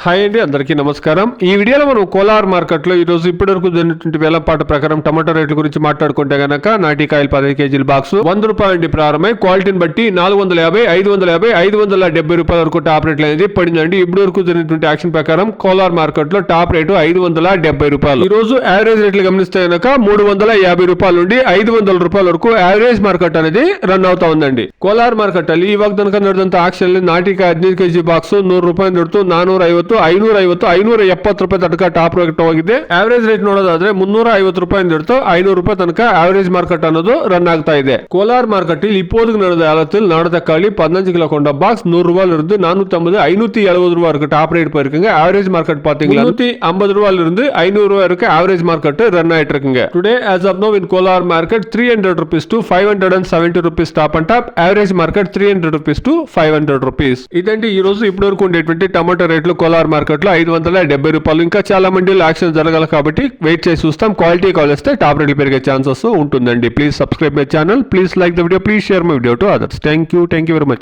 Hi అండి, అందరికీ నమస్కారం. ఈ వీడియోలో మనం కోలార్ మార్కెట్లో ఈరోజు ఇప్పటివరకు జరిగినటువంటి వేలంపాట ప్రకారం టమాటో రేట్ల గురించి మాట్లాడుకుంటే గనక నాటికాయలు 10 కేజీల బాక్స్ ₹100 నుండి ప్రారంభమై క్వాలిటీని బట్టి 450, 550, 570 రూపాయల వరకు టాప్ రేట్లు అనేది పడిందండి. ఇప్పటి వరకు జరిగినటువంటి యాక్షన్ ప్రకారం కోలార్ మార్కెట్ లో టాప్ రేటు ₹570. ఈ రోజు యావరేజ్ రేట్లు గమనిస్తే గనక ₹350 నుండి ₹500 వరకు యావరేజ్ మార్కెట్ అనేది రన్ అవుతా ఉందండి. ಕೋಲಾರ ಮಾರ್ಕೆಟ್ ಅಲ್ಲಿ ಇವಾಗ ತನಕ ನಡೆದಂತ ಆಕ್ಷನ್ ಅಲ್ಲಿ ನಾಟಿಕಾಯಿ 15 ಕೆಜಿ ಬಾಕ್ಸ್ ₹100 ನಡ್ತು 450, 550, 570 ರೂಪಾಯಿ ತನಕ ಟಾಪ್ ರೇಟ್ ಹೋಗಿದೆ. ಆವರೇಜ್ ರೇಟ್ ನೋಡೋದಾದ್ರೆ ₹350 ನಡ್ತು ₹500 ತನಕ ಆವರೇಜ್ ಮಾರ್ಕೆಟ್ ಅನ್ನೋದು ರನ್ ಆಗ್ತಾ ಇದೆ. ಕೋಲಾರ ಮಾರ್ಕೆಟ್ ಇಲ್ಲಿ இப்போது நடந்த காலத்தில் நாடதக்காளி 15 கிலோ கொண்ட பாக்ஸ் ₹100 இருந்து 450, 570 வரைக்கும் டாப் ரேட் போயிருக்குங்க. ஆவரேஜ் மார்க்கெட் பாத்தீங்கன்னா ₹150 இருந்து ₹500 வரைக்கும் ஆவரேஜ் மார்க்கெட் ரன் ஆயிட்டு இருக்குங்க. Today as of now in Kolar market ₹300 to ₹570 top and top, average market ₹300 to ₹500. ఇదండి ఈ రోజు ఇప్పటి వరకు ఉండేటువంటి టమాటో రేట్లు కోలార్ మార్కెట్ లో ₹570. ఇంకా చాలా మండీలో యాక్షన్ జరగాలి కాబట్టి వెయిట్ చేసి చూస్తాం. క్వాలిటీ కాల్ వస్తే టాప్ రేట్లు పెరిగే ఛాన్సెస్ ఉంటుందండి. Please subscribe my channel, please like the video, please share my video to others. Thank you very much.